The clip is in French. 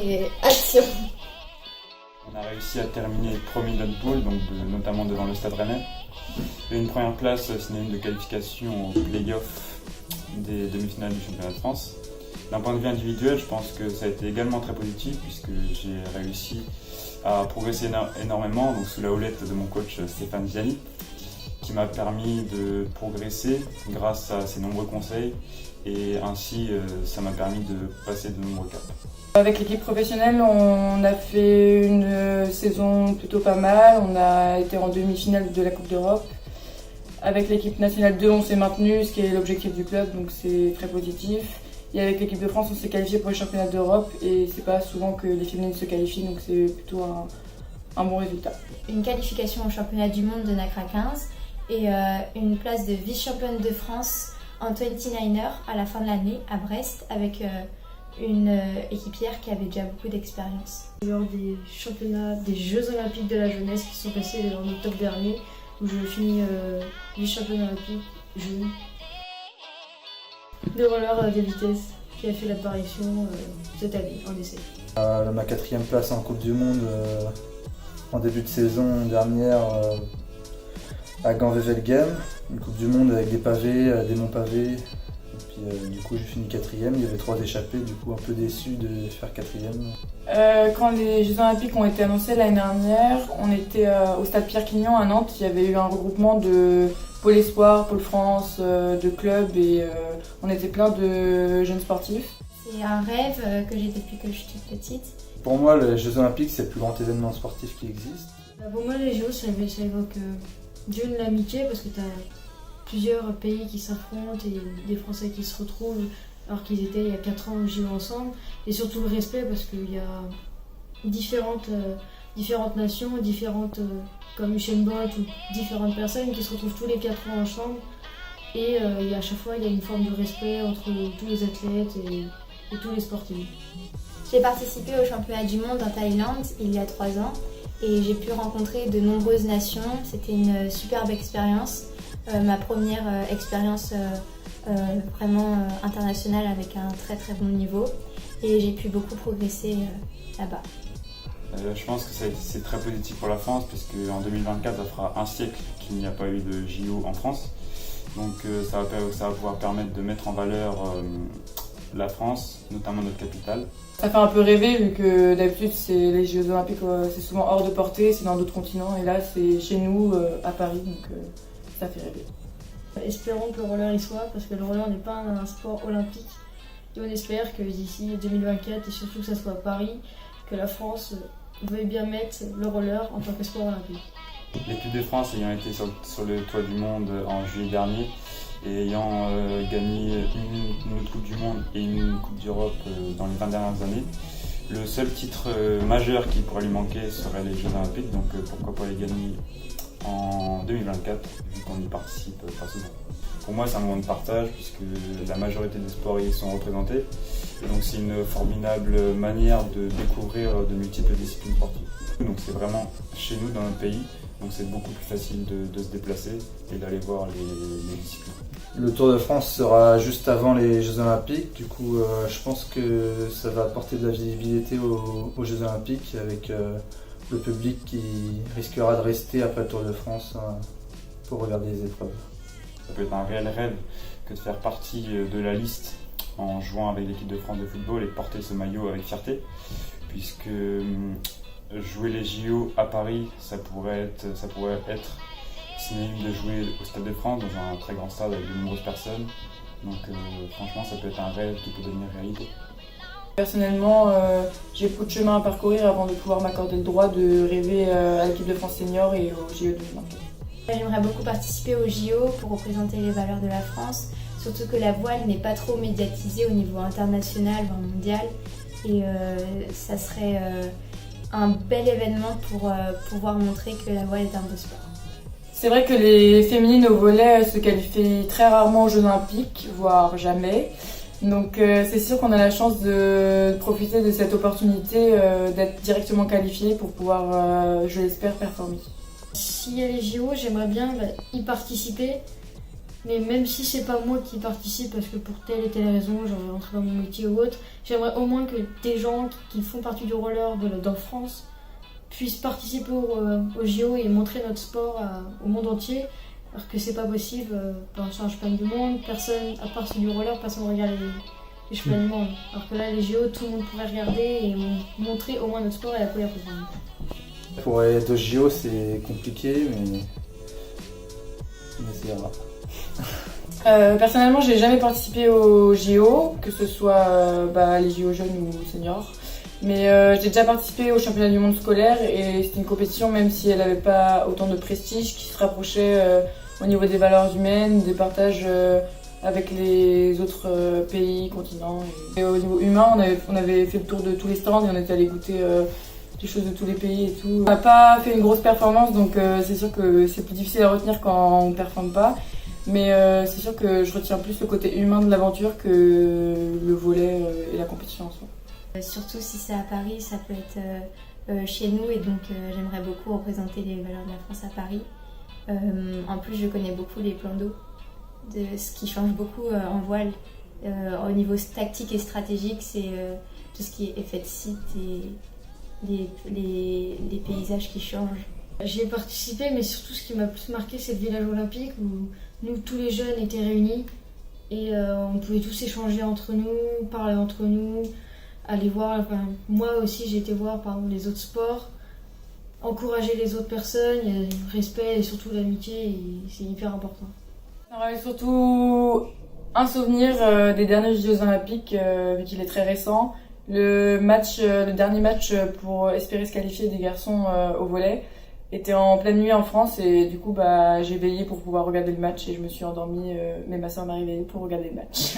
Et action! On a réussi à terminer premier de notre poule, donc notamment devant le Stade Rennais. Et une première place synonyme de qualification au play-off des demi-finales du championnat de France. D'un point de vue individuel, je pense que ça a été également très positif puisque j'ai réussi à progresser énormément donc sous la houlette de mon coach Stéphane Ziani, qui m'a permis de progresser grâce à ses nombreux conseils et ainsi ça m'a permis de passer de nombreux caps. Avec l'équipe professionnelle, on a fait une saison plutôt pas mal. On a été en demi-finale de la Coupe d'Europe. Avec l'équipe nationale 2, on s'est maintenu, ce qui est l'objectif du club, donc c'est très positif. Et avec l'équipe de France, on s'est qualifié pour les championnats d'Europe et c'est pas souvent que les féminines se qualifient, donc c'est plutôt un bon résultat. Une qualification au championnat du monde de NACRA 15 et une place de vice-championne de France en 29er à la fin de l'année à Brest avec une équipière qui avait déjà beaucoup d'expérience. Lors des championnats, des Jeux Olympiques de la jeunesse qui sont passés en octobre dernier, où je finis vice-championne olympique jeune. De roller de vitesse qui a fait l'apparition cette année en essai. Ma 4e place en Coupe du Monde en début de saison dernière à Gand-Wevelgem, une Coupe du Monde avec des pavés, des monts pavés. Et puis du coup j'ai fini 4e, il y avait 3 échappées, du coup un peu déçu de faire 4e. Quand les Jeux Olympiques ont été annoncés l'année dernière, on était au stade Pierre-Quignon à Nantes. Il y avait eu un regroupement de Pôle Espoir, Pôle France, de clubs et on était plein de jeunes sportifs. C'est un rêve que j'ai depuis que je suis toute petite. Pour moi, les Jeux Olympiques, c'est le plus grand événement sportif qui existe. Pour moi, les JO, ça évoque Dieu de l'amitié parce que tu as plusieurs pays qui s'affrontent et des Français qui se retrouvent alors qu'ils étaient il y a 4 ans au JO ensemble. Et surtout le respect parce qu'il y a différentes nations, comme Usain Bolt ou différentes personnes qui se retrouvent tous les 4 ans ensemble. Et à chaque fois, il y a une forme de respect entre tous les athlètes et tous les sportifs. J'ai participé au championnat du monde en Thaïlande il y a 3 ans et j'ai pu rencontrer de nombreuses nations. C'était une superbe expérience, ma première expérience vraiment internationale avec un très très bon niveau et j'ai pu beaucoup progresser là-bas. Je pense que c'est très positif pour la France puisque en 2024 ça fera un siècle qu'il n'y a pas eu de JO en France. Donc ça va pouvoir permettre de mettre en valeur la France, notamment notre capitale. Ça fait un peu rêver vu que d'habitude les Jeux Olympiques c'est souvent hors de portée, c'est dans d'autres continents et là c'est chez nous à Paris donc ça fait rêver. Espérons que le roller y soit parce que le roller n'est pas un sport olympique et on espère que d'ici 2024 et surtout que ça soit à Paris, que la France veuille bien mettre le roller en tant que sport olympique. L'équipe de France ayant été sur le toit du monde en juillet dernier et ayant gagné une autre Coupe du Monde et une Coupe d'Europe dans les 20 dernières années, le seul titre majeur qui pourrait lui manquer serait les Jeux Olympiques, donc pourquoi pas les gagner en 2024 vu qu'on y participe pas souvent. Pour moi c'est un moment de partage puisque la majorité des sports y sont représentés et donc c'est une formidable manière de découvrir de multiples disciplines sportives. Donc c'est vraiment chez nous dans notre pays, donc c'est beaucoup plus facile de se déplacer et d'aller voir les disciplines. Le Tour de France sera juste avant les Jeux Olympiques, du coup je pense que ça va apporter de la visibilité aux Jeux Olympiques avec le public qui risquera de rester après le Tour de France pour regarder les épreuves. Ça peut être un réel rêve que de faire partie de la liste en jouant avec l'équipe de France de football et de porter ce maillot avec fierté, puisque jouer les JO à Paris, ça pourrait être synonyme de jouer au Stade de France, dans un très grand stade avec de nombreuses personnes. Donc franchement, ça peut être un rêve qui peut devenir réalité. Personnellement, j'ai beaucoup de chemin à parcourir avant de pouvoir m'accorder le droit de rêver à l'équipe de France senior et au JO 2024. J'aimerais beaucoup participer aux JO pour représenter les valeurs de la France, surtout que la voile n'est pas trop médiatisée au niveau international, voire mondial. Et ça serait un bel événement pour pouvoir montrer que la voile est un beau sport. C'est vrai que les féminines au volley se qualifient très rarement aux Jeux Olympiques, voire jamais. Donc c'est sûr qu'on a la chance de profiter de cette opportunité d'être directement qualifiée pour pouvoir, je l'espère, performer. S'il y a les JO, j'aimerais bien y participer Mais même si c'est pas moi qui participe parce que pour telle et telle raison, j'aurais rentré dans mon métier ou autre, j'aimerais au moins que des gens qui font partie du roller dans France puissent participer au JO et montrer notre sport au monde entier. Alors que c'est pas possible, sur un championnat du monde, personne, à part ceux du roller, personne ne regarde les championnats du monde. Alors que là, les JO, tout le monde pourrait regarder et montrer au moins notre sport et la couleur. Pour être au JO, c'est compliqué, mais c'est grave. Personnellement, j'ai jamais participé aux JO, que ce soit les JO jeunes ou seniors. Mais j'ai déjà participé au championnat du monde scolaire et c'était une compétition, même si elle n'avait pas autant de prestige, qui se rapprochait au niveau des valeurs humaines, des partages avec les autres pays, continents. Et au niveau humain, on avait fait le tour de tous les stands et on était allé goûter des choses de tous les pays et tout. On n'a pas fait une grosse performance, donc c'est sûr que c'est plus difficile à retenir quand on ne performe pas. Mais c'est sûr que je retiens plus le côté humain de l'aventure que le volley et la compétition en soi. Surtout si c'est à Paris, ça peut être chez nous et donc j'aimerais beaucoup représenter les valeurs de la France à Paris. En plus, je connais beaucoup les plans d'eau, ce qui change beaucoup en voile. Au niveau tactique et stratégique, c'est tout ce qui est effet de site et les paysages qui changent. J'y ai participé, mais surtout ce qui m'a plus marqué, c'est le village olympique où nous, tous les jeunes étaient réunis et on pouvait tous échanger entre nous, parler entre nous, aller voir. Enfin, moi aussi, j'ai été voir par exemple, les autres sports, encourager les autres personnes, il y a le respect et surtout l'amitié, et c'est hyper important. Alors, surtout un souvenir des derniers Jeux Olympiques, vu qu'il est très récent. Le dernier match pour espérer se qualifier des garçons au volley était en pleine nuit en France et du coup j'ai veillé pour pouvoir regarder le match et je me suis endormie mais ma soeur m'a réveillée pour regarder le match.